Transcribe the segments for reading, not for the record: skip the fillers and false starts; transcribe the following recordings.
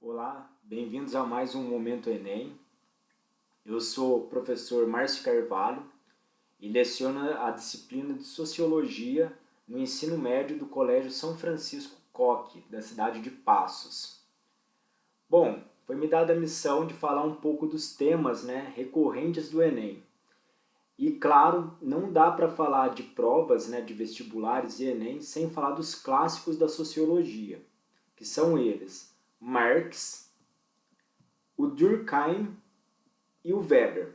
Olá, bem-vindos a mais um Momento Enem. Eu sou o professor Márcio Carvalho e leciono a disciplina de Sociologia no ensino médio do Colégio São Francisco Coque, da cidade de Passos. Bom, foi me dada a missão de falar um pouco dos temas recorrentes do Enem. E claro, não dá para falar de provas de vestibulares e Enem sem falar dos clássicos da sociologia, que são eles Marx, o Durkheim e o Weber.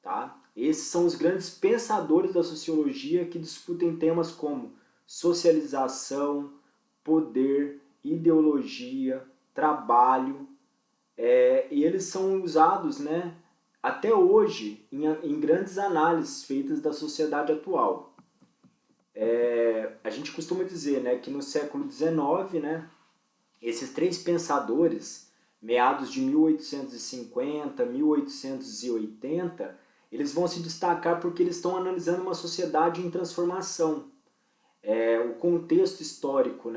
Tá? Esses são os grandes pensadores da sociologia que discutem temas como socialização, poder, ideologia, trabalho, e eles são usados até hoje em grandes análises feitas da sociedade atual. A gente costuma dizer que no século XIX, esses três pensadores, meados de 1850, 1880, eles vão se destacar porque eles estão analisando uma sociedade em transformação. O contexto histórico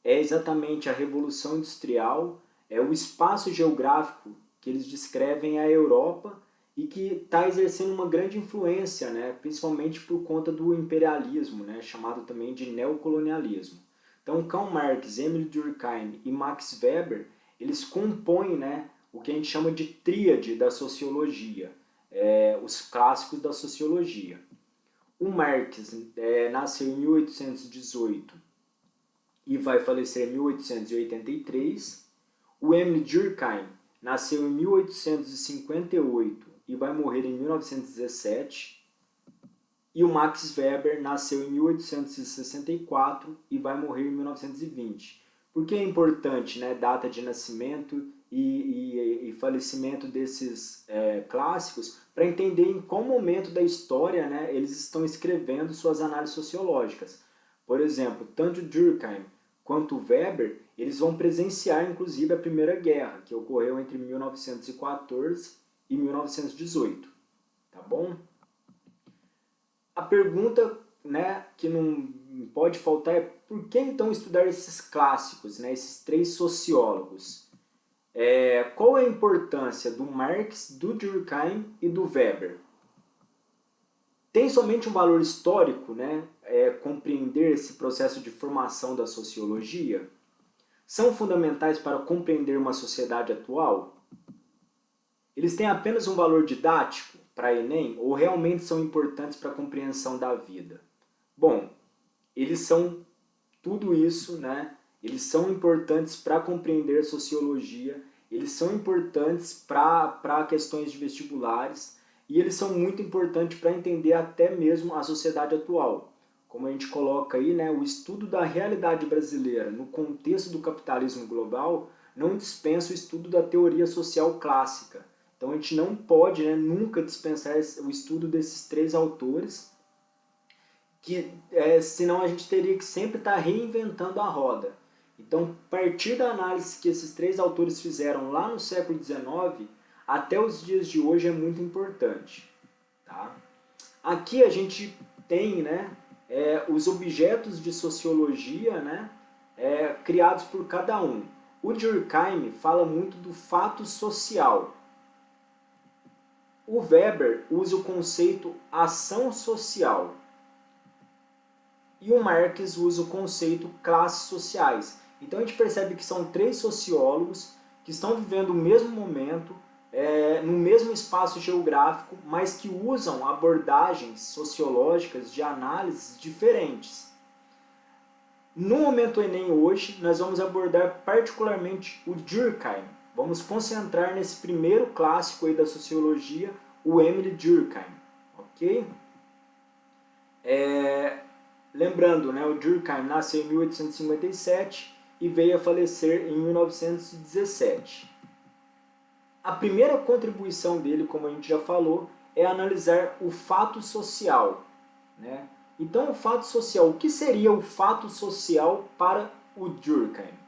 é exatamente a Revolução Industrial, é o espaço geográfico que eles descrevem a Europa e que está exercendo uma grande influência, principalmente por conta do imperialismo, chamado também de neocolonialismo. Então, Karl Marx, Emile Durkheim e Max Weber, eles compõem o que a gente chama de tríade da sociologia, os clássicos da sociologia. O Marx nasceu em 1818 e vai falecer em 1883. O Emile Durkheim nasceu em 1858 e vai morrer em 1917. E o Max Weber nasceu em 1864 e vai morrer em 1920. Por que é importante data de nascimento e falecimento desses clássicos? Para entender em qual momento da história eles estão escrevendo suas análises sociológicas. Por exemplo, tanto Durkheim quanto Weber, eles vão presenciar inclusive a Primeira Guerra, que ocorreu entre 1914 e 1918. Tá bom? A pergunta que não pode faltar é por que então estudar esses clássicos, esses três sociólogos? Qual é a importância do Marx, do Durkheim e do Weber? Tem somente um valor histórico compreender esse processo de formação da sociologia? São fundamentais para compreender uma sociedade atual? Eles têm apenas um valor didático para Enem ou realmente são importantes para a compreensão da vida? Bom, eles são tudo isso, Eles são importantes para compreender a sociologia, eles são importantes para questões de vestibulares e eles são muito importantes para entender até mesmo a sociedade atual. Como a gente coloca aí, o estudo da realidade brasileira no contexto do capitalismo global não dispensa o estudo da teoria social clássica. Então a gente não pode nunca dispensar o estudo desses três autores, que senão a gente teria que sempre estar reinventando a roda. Então, a partir da análise que esses três autores fizeram lá no século XIX, até os dias de hoje é muito importante. Tá? Aqui a gente tem os objetos de sociologia criados por cada um. O Durkheim fala muito do fato social. O Weber usa o conceito ação social. E o Marx usa o conceito classes sociais. Então a gente percebe que são três sociólogos que estão vivendo o mesmo momento, no mesmo espaço geográfico, mas que usam abordagens sociológicas de análises diferentes. No Momento Enem hoje, nós vamos abordar particularmente o Durkheim. Vamos concentrar nesse primeiro clássico aí da sociologia, o Emile Durkheim. Ok? Lembrando, o Durkheim nasceu em 1857 e veio a falecer em 1917. A primeira contribuição dele, como a gente já falou, é analisar o fato social. Então, o fato social, o que seria o fato social para o Durkheim?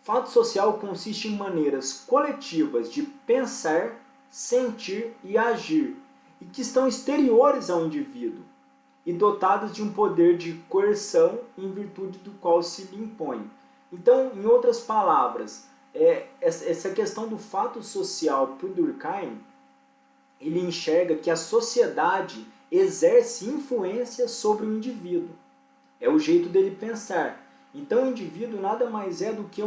Fato social consiste em maneiras coletivas de pensar, sentir e agir, e que estão exteriores ao indivíduo, e dotadas de um poder de coerção em virtude do qual se lhe impõe. Então, em outras palavras, essa questão do fato social para o Durkheim, ele enxerga que a sociedade exerce influência sobre o indivíduo. É o jeito dele pensar. Então o indivíduo nada mais é do que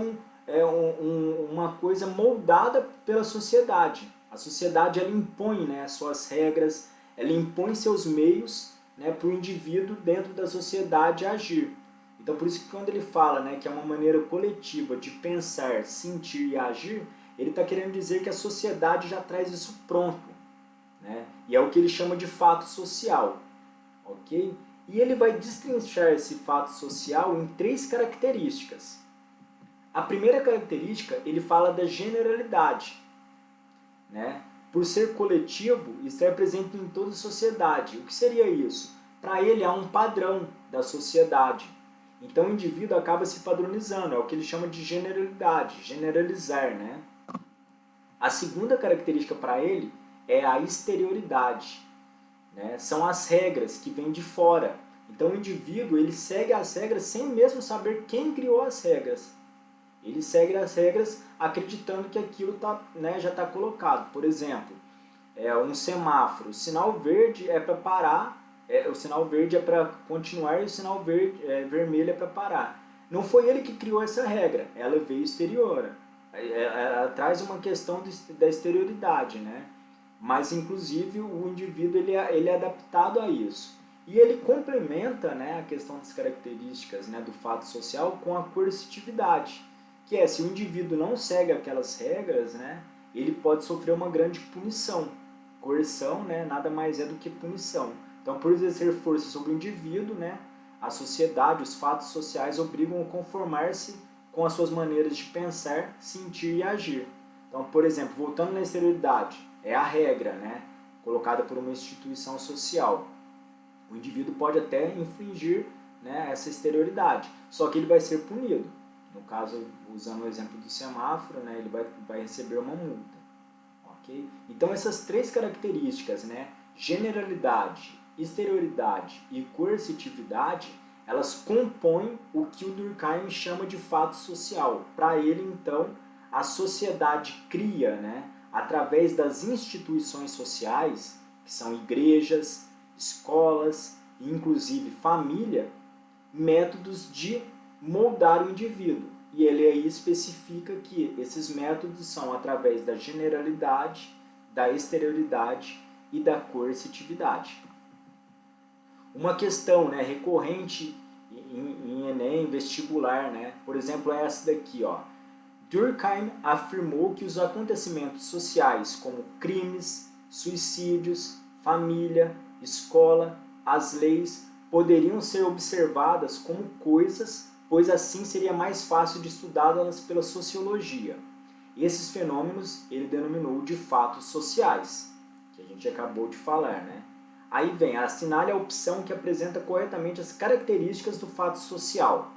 uma coisa moldada pela sociedade. A sociedade ela impõe, né, as suas regras, ela impõe seus meios, né, para o indivíduo dentro da sociedade agir. Então por isso que quando ele fala, né, que é uma maneira coletiva de pensar, sentir e agir, ele está querendo dizer que a sociedade já traz isso pronto, né? E é o que ele chama de fato social. Ok? E ele vai destrinchar esse fato social em 3 características. A primeira característica, ele fala da generalidade, né? Por ser coletivo, estar presente em toda a sociedade. O que seria isso? Para ele, há um padrão da sociedade. Então, o indivíduo acaba se padronizando, é o que ele chama de generalidade, generalizar, né? A segunda característica para ele é a exterioridade, né? São as regras que vêm de fora. Então, o indivíduo ele segue as regras sem mesmo saber quem criou as regras. Ele segue as regras acreditando que aquilo né, já está colocado. Por exemplo, um semáforo. O sinal verde é para parar, o sinal verde é para continuar e o sinal vermelho é para parar. Não foi ele que criou essa regra, ela veio exterior. Ela traz uma questão da exterioridade, né? Mas, inclusive, o indivíduo ele é adaptado a isso. E ele complementa, né, a questão das características, né, do fato social com a coercitividade, que é, se o indivíduo não segue aquelas regras, né, ele pode sofrer uma grande punição. Coerção, né, nada mais é do que punição. Então, por exercer força sobre o indivíduo, né, a sociedade, os fatos sociais obrigam a conformar-se com as suas maneiras de pensar, sentir e agir. Então, por exemplo, voltando na exterioridade, é a regra, né, colocada por uma instituição social. O indivíduo pode até infringir, né, essa exterioridade, só que ele vai ser punido. No caso, usando o exemplo do semáforo, né, ele vai receber uma multa. Okay? Então, essas 3 características, né, generalidade, exterioridade e coercitividade, elas compõem o que o Durkheim chama de fato social. Para ele, então, a sociedade cria, né, através das instituições sociais, que são igrejas, escolas e inclusive família, métodos de moldar o indivíduo. E ele aí especifica que esses métodos são através da generalidade, da exterioridade e da coercitividade. Uma questão, né, recorrente em Enem, vestibular, né, por exemplo, é essa daqui, ó. Durkheim afirmou que os acontecimentos sociais como crimes, suicídios, família, escola, as leis poderiam ser observadas como coisas, pois assim seria mais fácil de estudá-las pela sociologia. Esses fenômenos ele denominou de fatos sociais, que a gente acabou de falar, né? Aí vem, assinale a opção que apresenta corretamente as características do fato social.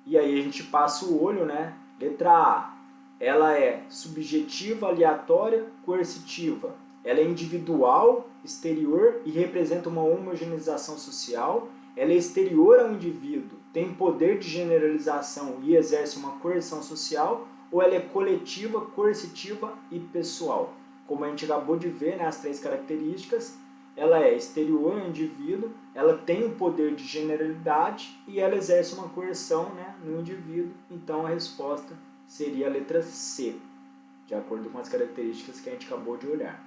E aí a gente passa o olho, né? Letra A, ela é subjetiva, aleatória, coercitiva. Ela é individual, exterior e representa uma homogeneização social. Ela é exterior ao indivíduo, tem poder de generalização e exerce uma coerção social. Ou ela é coletiva, coercitiva e pessoal. Como a gente acabou de ver, né, as 3 características, ela é exterior ao indivíduo, ela tem um poder de generalidade e ela exerce uma coerção, né, no indivíduo. Então a resposta seria a letra C, de acordo com as características que a gente acabou de olhar.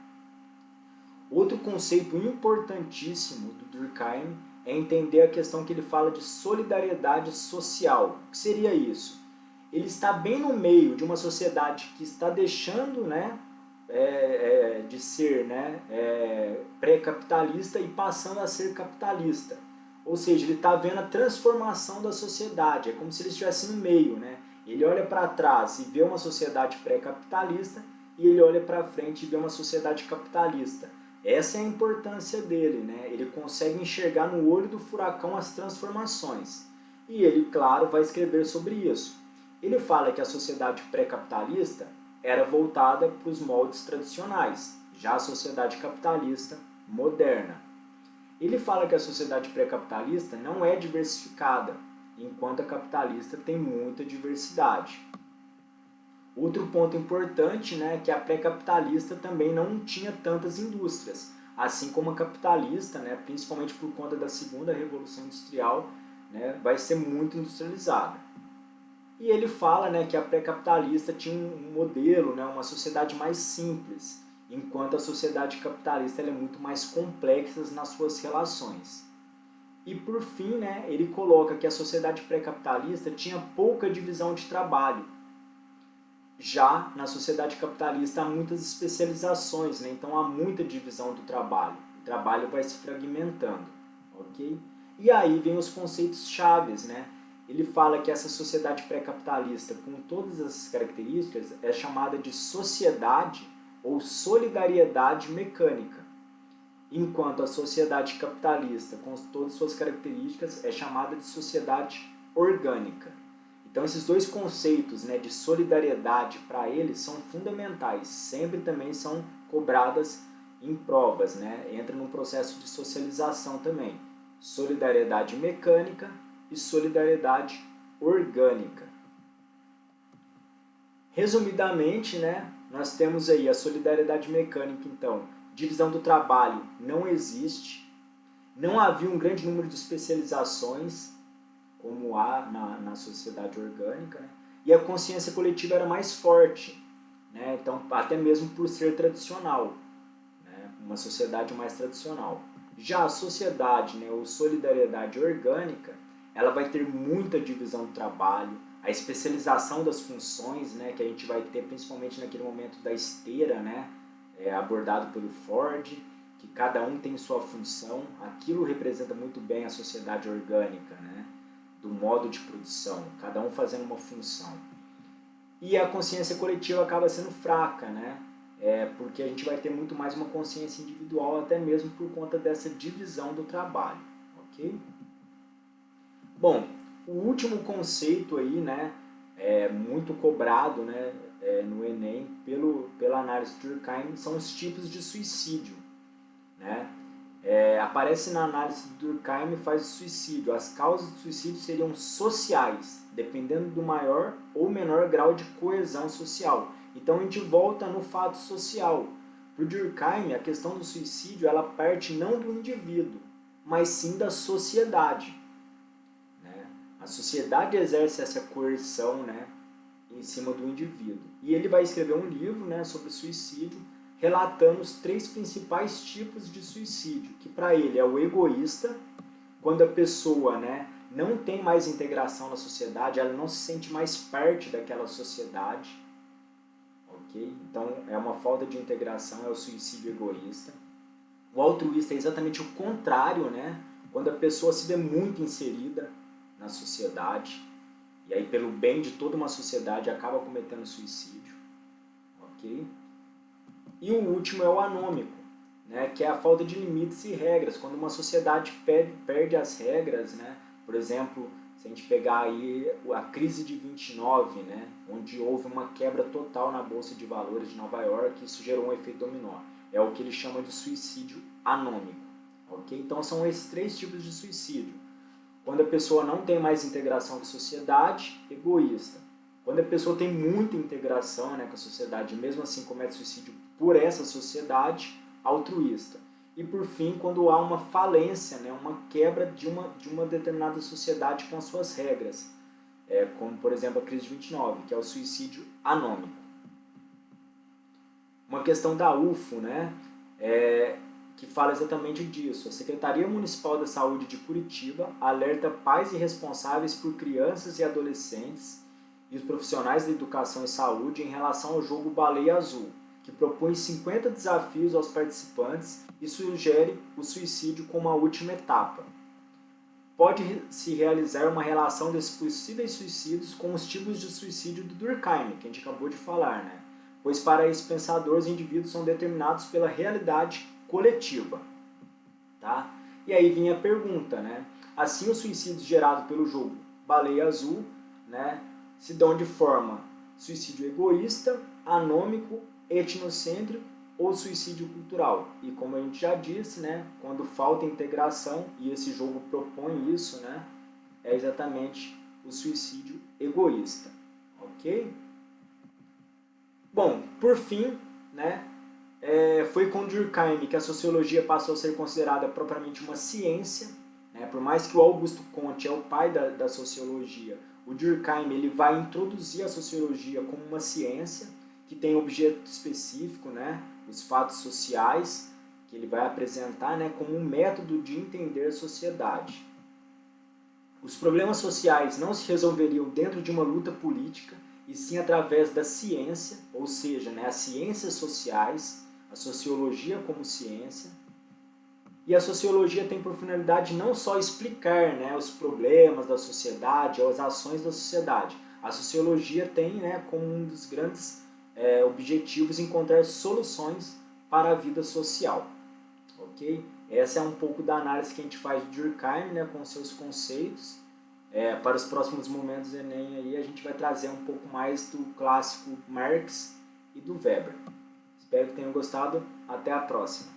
Outro conceito importantíssimo do Durkheim é entender a questão que ele fala de solidariedade social. O que seria isso? Ele está bem no meio de uma sociedade que está deixando, né, de ser, né, pré-capitalista e passando a ser capitalista. Ou seja, ele está vendo a transformação da sociedade. É como se ele estivesse no meio, né? Ele olha para trás e vê uma sociedade pré-capitalista e ele olha para frente e vê uma sociedade capitalista. Essa é a importância dele, né? Ele consegue enxergar no olho do furacão as transformações. E ele, claro, vai escrever sobre isso. Ele fala que a sociedade pré-capitalista era voltada para os moldes tradicionais, já a sociedade capitalista moderna. Ele fala que a sociedade pré-capitalista não é diversificada, enquanto a capitalista tem muita diversidade. Outro ponto importante, né, é que a pré-capitalista também não tinha tantas indústrias, assim como a capitalista, né, principalmente por conta da segunda revolução industrial, né, vai ser muito industrializada. E ele fala, né, que a pré-capitalista tinha um modelo, né, uma sociedade mais simples, enquanto a sociedade capitalista ela é muito mais complexa nas suas relações. E por fim, né, ele coloca que a sociedade pré-capitalista tinha pouca divisão de trabalho. Já na sociedade capitalista há muitas especializações, né? Então há muita divisão do trabalho. O trabalho vai se fragmentando, ok? E aí vem os conceitos chaves, né? Ele fala que essa sociedade pré-capitalista, com todas essas características, é chamada de sociedade ou solidariedade mecânica, enquanto a sociedade capitalista, com todas as suas características, é chamada de sociedade orgânica. Então esses dois conceitos, né, de solidariedade para eles são fundamentais, sempre também são cobradas em provas, né? Entra num processo de socialização também. Solidariedade mecânica e solidariedade orgânica. Resumidamente, né, nós temos aí a solidariedade mecânica, então, divisão do trabalho não existe, não havia um grande número de especializações, como há na sociedade orgânica, né? E a consciência coletiva era mais forte, né? Então, até mesmo por ser tradicional, né? Uma sociedade mais tradicional. Já a sociedade, né, ou solidariedade orgânica, ela vai ter muita divisão do trabalho, a especialização das funções, né, que a gente vai ter principalmente naquele momento da esteira, né, abordado pelo Ford, que cada um tem sua função. Aquilo representa muito bem a sociedade orgânica, né? Do modo de produção, cada um fazendo uma função. E a consciência coletiva acaba sendo fraca, né? Porque a gente vai ter muito mais uma consciência individual, até mesmo por conta dessa divisão do trabalho, ok? Bom, o último conceito aí, né, muito cobrado, né, no Enem pela análise de Durkheim, são os tipos de suicídio, né? Aparece na análise do Durkheim e faz o suicídio. As causas do suicídio seriam sociais, dependendo do maior ou menor grau de coesão social. Então a gente volta no fato social. Para o Durkheim, a questão do suicídio ela parte não do indivíduo, mas sim da sociedade, né? A sociedade exerce essa coerção, né, em cima do indivíduo. E ele vai escrever um livro, né, sobre suicídio, relatando os 3 principais tipos de suicídio, que para ele é o egoísta, quando a pessoa, né, não tem mais integração na sociedade, ela não se sente mais parte daquela sociedade, ok? Então é uma falta de integração, é o suicídio egoísta. O altruísta é exatamente o contrário, né? Quando a pessoa se vê muito inserida na sociedade, e aí pelo bem de toda uma sociedade acaba cometendo suicídio, ok? E o último é o anômico, né, que é a falta de limites e regras. Quando uma sociedade perde as regras, né, por exemplo, se a gente pegar aí a crise de 29, né, onde houve uma quebra total na Bolsa de Valores de Nova York, isso gerou um efeito dominó. É o que ele chama de suicídio anômico. Okay? Então são esses 3 tipos de suicídio. Quando a pessoa não tem mais integração com a sociedade, egoísta. Quando a pessoa tem muita integração, né, com a sociedade, mesmo assim comete suicídio por essa sociedade, altruísta. E por fim, quando há uma falência, né, uma quebra de uma determinada sociedade com as suas regras, como por exemplo a crise de 29, que é o suicídio anômico. Uma questão da UFO, né, que fala exatamente disso. A Secretaria Municipal da Saúde de Curitiba alerta pais e responsáveis por crianças e adolescentes e os profissionais da educação e saúde em relação ao jogo Baleia Azul, que propõe 50 desafios aos participantes e sugere o suicídio como a última etapa. Pode-se realizar uma relação desses possíveis suicídios com os tipos de suicídio do Durkheim, que a gente acabou de falar, né? Pois para esse pensador os indivíduos são determinados pela realidade coletiva. Tá? E aí vinha a pergunta, né? Assim, os suicídios gerados pelo jogo Baleia Azul, né, se dão de forma suicídio egoísta, anômico, etnocêntrico ou suicídio cultural. E como a gente já disse, né, quando falta integração, e esse jogo propõe isso, né, é exatamente o suicídio egoísta. Ok? Bom, por fim, né, foi com Durkheim que a sociologia passou a ser considerada propriamente uma ciência, né? Por mais que o Augusto Comte é o pai da sociologia, o Durkheim ele vai introduzir a sociologia como uma ciência que tem objeto específico, né? Os fatos sociais, que ele vai apresentar, né, como um método de entender a sociedade. Os problemas sociais não se resolveriam dentro de uma luta política, e sim através da ciência, ou seja, né, as ciências sociais, a sociologia como ciência. E a sociologia tem por finalidade não só explicar, né, os problemas da sociedade ou as ações da sociedade. A sociologia tem, né, como um dos grandes objetivos encontrar soluções para a vida social. Ok? Essa é um pouco da análise que a gente faz de Durkheim, né, com seus conceitos. Para os próximos momentos do Enem aí, a gente vai trazer um pouco mais do clássico Marx e do Weber. Espero que tenham gostado. Até a próxima.